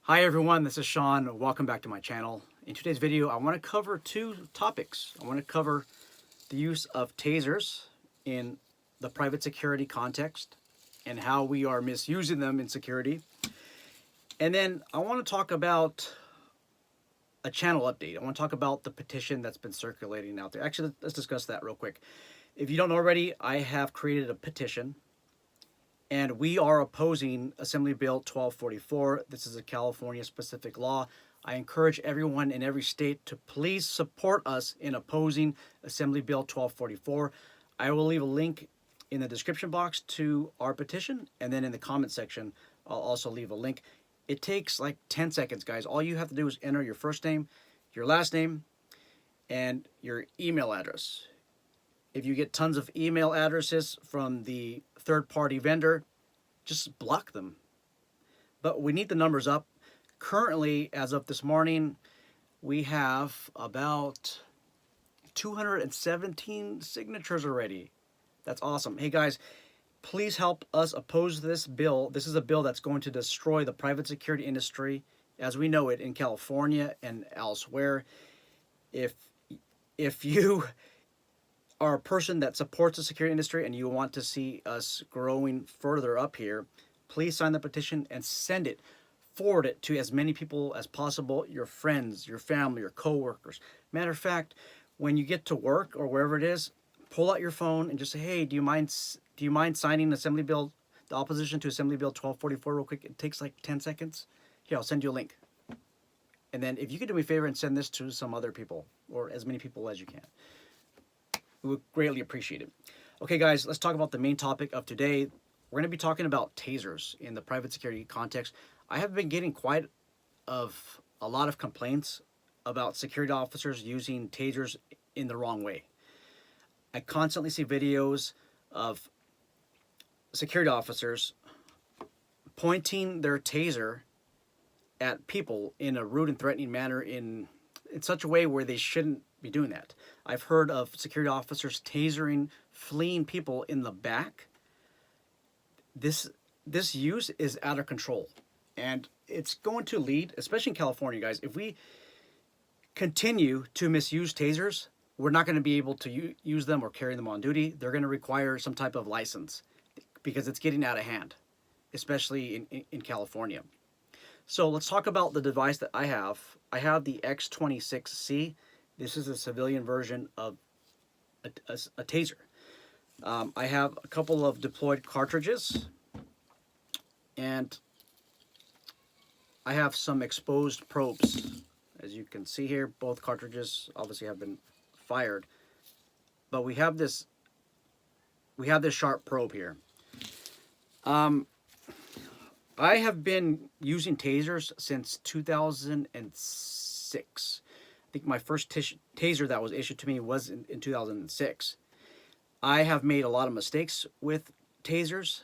Hi everyone, this is Sean. Welcome back to my channel. In today's video, I want to cover two topics. I want to cover the use of tasers in the private security context and how we are misusing them in security. And then I want to talk about a channel update. I want to talk about the petition that's been circulating out there. Actually, let's discuss that real quick. If you don't know already, I have created a petition and we are opposing Assembly Bill 1244. This is a California specific law. I encourage everyone in every state to please support us in opposing Assembly Bill 1244. I will leave a link in the description box to our petition, and then in the comment section, I'll also leave a link. It takes like 10 seconds, guys. All you have to do is enter your first name, your last name, and your email address. If you get tons of email addresses from the third-party vendor, just block them. But we need the numbers up. Currently, as of this morning, we have about 217 signatures already. That's awesome. Hey guys, please help us oppose this bill. This is a bill that's going to destroy the private security industry as we know it in California and elsewhere. If you are a person that supports the security industry and you want to see us growing further up here, please sign the petition and send it. Forward it to as many people as possible, your friends, your family, your co-workers. Matter of fact, when you get to work or wherever it is, pull out your phone and just say, hey, do you mind signing Assembly Bill, the opposition to Assembly Bill 1244 real quick? It takes like 10 seconds. Here, I'll send you a link. And then if you could do me a favor and send this to some other people or as many people as you can, we would greatly appreciate it. Okay, guys, let's talk about the main topic of today. We're going to be talking about tasers in the private security context. I have been getting quite a lot of complaints about security officers using tasers in the wrong way. I constantly see videos of security officers pointing their taser at people in a rude and threatening manner in such a way where they shouldn't be doing that. I've heard of security officers tasering fleeing people in the back. This use is out of control, and it's going to lead, especially in California, guys, if we continue to misuse tasers, we're not going to be able to use them or carry them on duty. They're going to require some type of license because it's getting out of hand, especially in California. So let's talk about the device that I have. I have the X26C. This is a civilian version of a taser. I have a couple of deployed cartridges, and I have some exposed probes. As you can see here, both cartridges obviously have been fired, but we have this sharp probe here. I have been using tasers since 2006. I think my first taser that was issued to me was in 2006. I have made a lot of mistakes with tasers.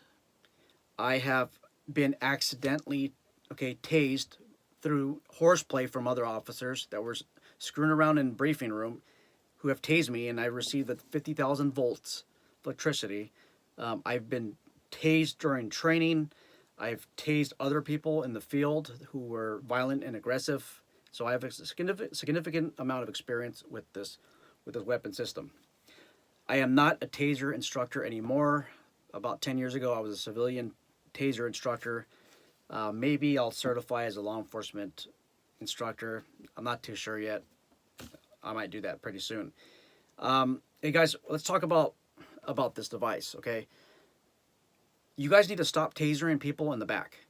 I have been accidentally, tased through horseplay from other officers that were screwing around in the briefing room who have tased me, and I received the 50,000 volts of electricity. I've been tased during training. I've tased other people in the field who were violent and aggressive. So I have a significant amount of experience with this weapon system. I am not a taser instructor anymore. About 10 years ago, I was a civilian taser instructor. Maybe I'll certify as a law enforcement instructor. I'm not too sure yet. I might do that pretty soon. Hey guys, let's talk about this device, okay? You guys need to stop tasering people in the back.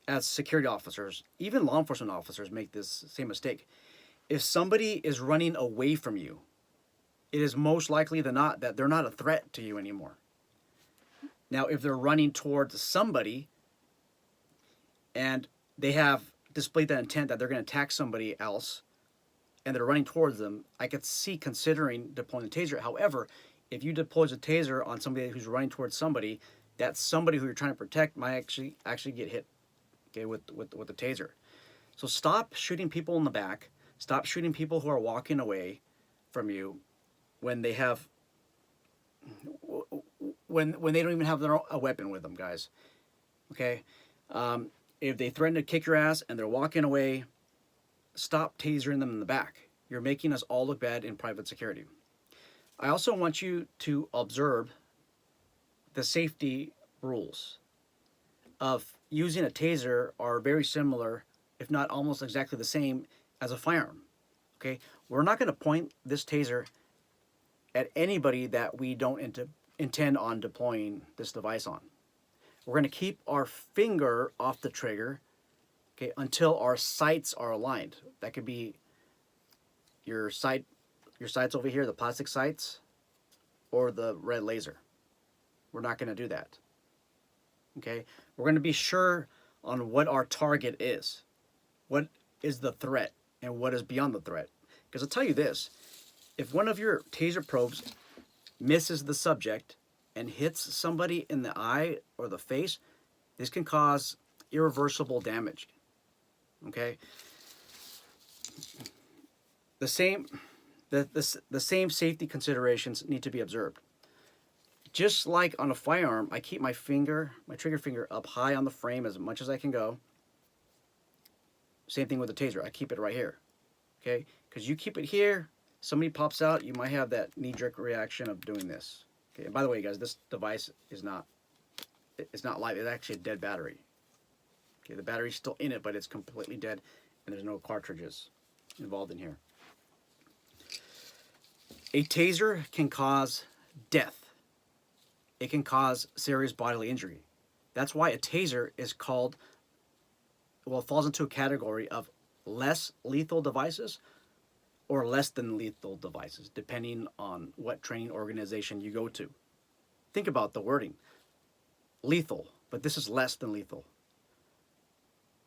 As security officers, even law enforcement officers make this same mistake. If somebody is running away from you, it is most likely than not that they're not a threat to you anymore. Now, if they're running towards somebody and they have displayed that intent that they're going to attack somebody else and they're running towards them, I could see considering deploying the taser. However, if you deploy a taser on somebody who's running towards somebody, that somebody who you're trying to protect might actually get hit, okay, with the taser. So stop shooting people in the back. Stop shooting people who are walking away from you when they have when they don't even have a weapon with them, guys. Okay, If they threaten to kick your ass and they're walking away, stop tasering them in the back. You're making us all look bad in private security. I also want you to observe the safety rules of using a taser are very similar, if not almost exactly the same, as a firearm. Okay, we're not going to point this taser at anybody that we don't intend on deploying this device on. We're going to keep our finger off the trigger, okay, until our sights are aligned. That could be your sights over here, the plastic sights, or the red laser. We're not going to do that. Okay, we're going to be sure on what our target is, what is the threat, and what is beyond the threat. Because I'll tell you this, if one of your taser probes misses the subject and hits somebody in the eye or the face, this can cause irreversible damage. Okay, the same safety considerations need to be observed. Just like on a firearm, I keep my trigger finger up high on the frame as much as I can go. Same thing with the taser. I keep it right here. Okay? Because you keep it here, somebody pops out, you might have that knee-jerk reaction of doing this. Okay? And by the way, guys, this device is not live. It's actually a dead battery. Okay? The battery's still in it, but it's completely dead, and there's no cartridges involved in here. A taser can cause death. It can cause serious bodily injury. That's why a taser is called, well, it falls into a category of less lethal devices or less than lethal devices, depending on what training organization you go to. Think about the wording. Lethal, but this is less than lethal.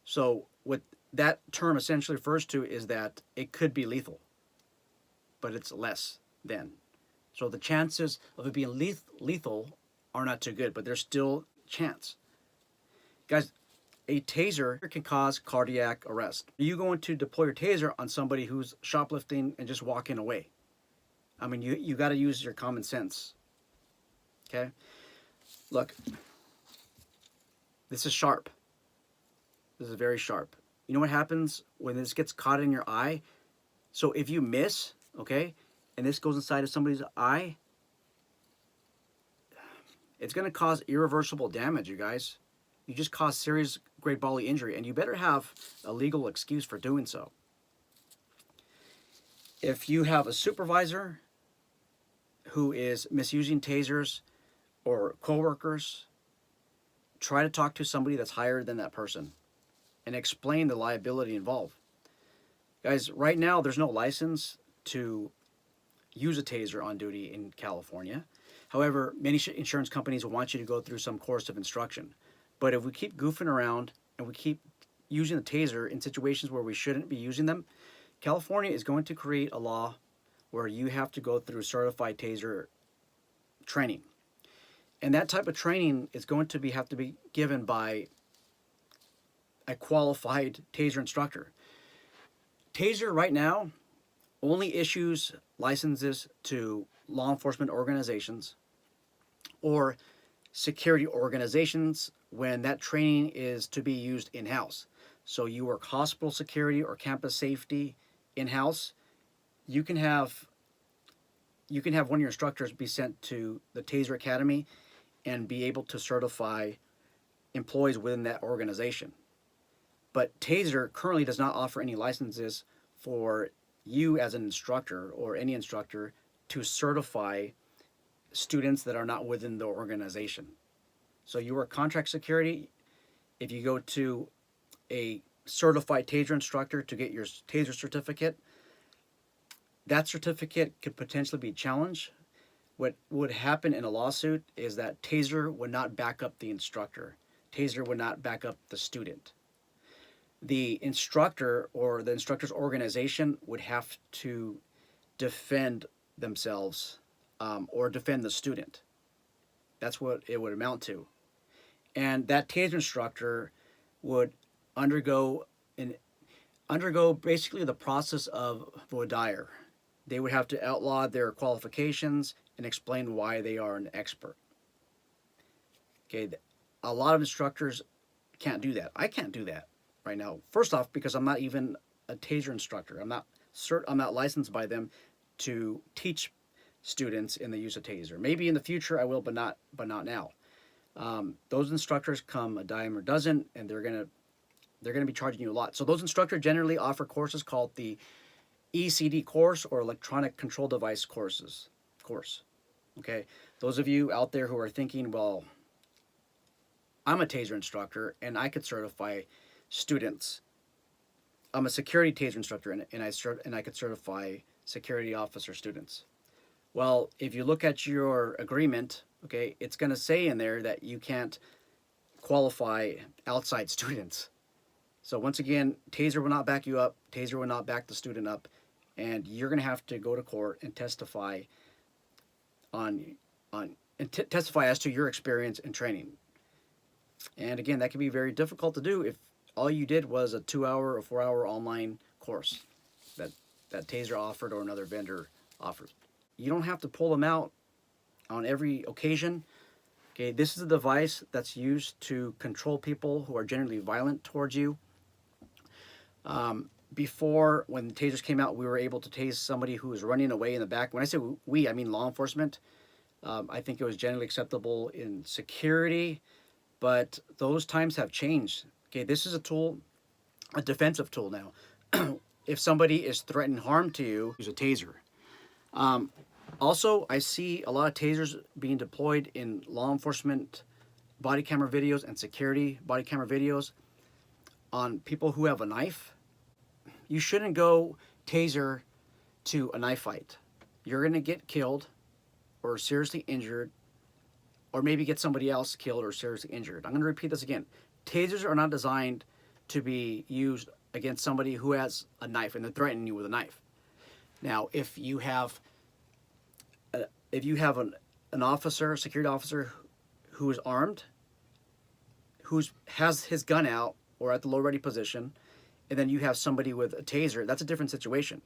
So what that term essentially refers to is that it could be lethal, but it's less than. So the chances of it being lethal are not too good, but there's still chance. Guys, a taser can cause cardiac arrest. Are you going to deploy your taser on somebody who's shoplifting and just walking away? I mean, you got to use your common sense. Okay? Look, this is sharp. This is very sharp. You know what happens when this gets caught in your eye? So if you miss, okay, and this goes inside of somebody's eye, it's going to cause irreversible damage, you guys. You just cause serious great bodily injury, and you better have a legal excuse for doing so. If you have a supervisor who is misusing tasers or coworkers, try to talk to somebody that's higher than that person and explain the liability involved. Guys, right now there's no license to use a taser on duty in California. However, many insurance companies will want you to go through some course of instruction. But if we keep goofing around and we keep using the taser in situations where we shouldn't be using them, California is going to create a law where you have to go through certified taser training. And that type of training is going to have to be given by a qualified taser instructor. Taser right now only issues licenses to law enforcement organizations or security organizations when that training is to be used in-house. So you work hospital security or campus safety in-house, you can have one of your instructors be sent to the Taser Academy and be able to certify employees within that organization. But Taser currently does not offer any licenses for you as an instructor or any instructor to certify students that are not within the organization. So you work contract security. If you go to a certified Taser instructor to get your Taser certificate, that certificate could potentially be challenged. What would happen in a lawsuit is that Taser would not back up the instructor. Taser would not back up the student. The instructor or the instructor's organization would have to defend themselves or defend the student. That's what it would amount to. And that Taser instructor would undergo basically the process of voir dire. They would have to outlaw their qualifications and explain why they are an expert. Okay, a lot of instructors can't do that. I can't do that right now. First off, because I'm not even a Taser instructor. I'm not licensed by them to teach students in the use of Taser. Maybe in the future I will, but not now. Those instructors come a dime a dozen, and they're gonna be charging you a lot. So those instructors generally offer courses called the ECD course, or electronic control device course. Okay, those of you out there who are thinking, well, I'm a Taser instructor and I could certify students. I'm a security Taser instructor, and I could certify security officer students. Well, if you look at your agreement, okay, it's going to say in there that you can't qualify outside students. So once again, Taser will not back you up. Taser will not back the student up, and you're going to have to go to court and testify testify as to your experience and training. And again, that can be very difficult to do if all you did was a 2-hour or 4-hour online course that Taser offered or another vendor offered. You don't have to pull them out on every occasion. Okay, this is a device that's used to control people who are generally violent towards you. Before, when the Tasers came out, we were able to tase somebody who was running away in the back. When I say we, I mean law enforcement. I think it was generally acceptable in security, but those times have changed. Okay, this is a tool, a defensive tool now. If somebody is threatening harm to you, use a Taser. Also, I see a lot of Tasers being deployed in law enforcement body camera videos and security body camera videos on people who have a knife. You shouldn't go Taser to a knife fight. You're going to get killed or seriously injured, or maybe get somebody else killed or seriously injured. I'm going to repeat this again. Tasers are not designed to be used against somebody who has a knife and they're threatening you with a knife. Now, if you have an officer, a security officer who is armed, who has his gun out or at the low ready position, and then you have somebody with a Taser, that's a different situation.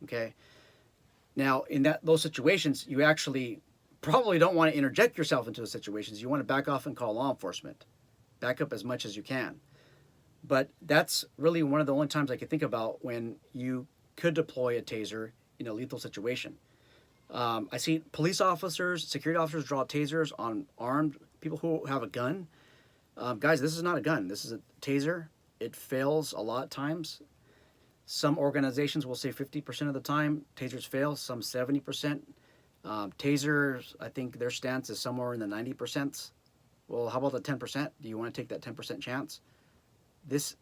Okay? Now, in those situations, you actually probably don't want to interject yourself into the situations. You want to back off and call law enforcement. Back up as much as you can. But that's really one of the only times I can think about when you could deploy a Taser in a lethal situation. I see police officers, security officers draw Tasers on armed people who have a gun. Guys, this is not a gun. This is a Taser. It fails a lot of times. Some organizations will say 50% of the time Tasers fail, some 70%. Tasers, I think their stance is somewhere in the 90%. Well, how about the 10%? Do you want to take that 10% chance? This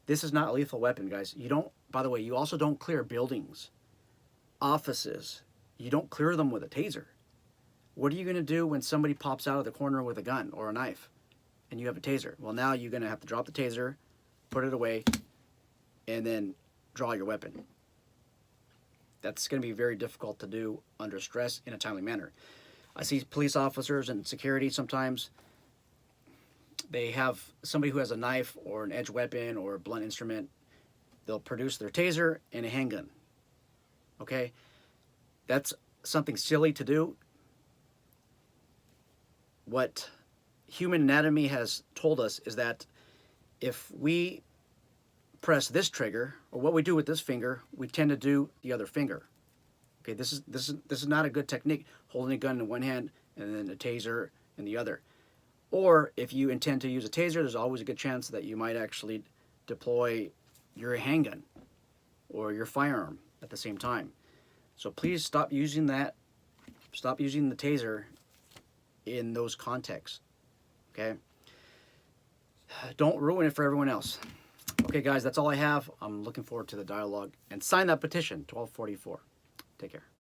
is not a lethal weapon, guys. You don't, by the way, you also don't clear buildings, offices. You don't clear them with a Taser. What are you going to do when somebody pops out of the corner with a gun or a knife and you have a Taser? Well, now you're going to have to drop the Taser, put it away, and then draw your weapon. That's going to be very difficult to do under stress in a timely manner. I see police officers and security sometimes, they have somebody who has a knife or an edge weapon or a blunt instrument. They'll produce their Taser and a handgun. Okay? That's something silly to do. What human anatomy has told us is that if we press this trigger, or what we do with this finger, we tend to do the other finger. Okay, this is not a good technique, holding a gun in one hand and then a Taser in the other. Or if you intend to use a Taser, there's always a good chance that you might actually deploy your handgun or your firearm at the same time. So please stop using that. Stop using the Taser in those contexts. Okay? Don't ruin it for everyone else. Okay, guys, that's all I have. I'm looking forward to the dialogue. And sign that petition, 1244. Take care.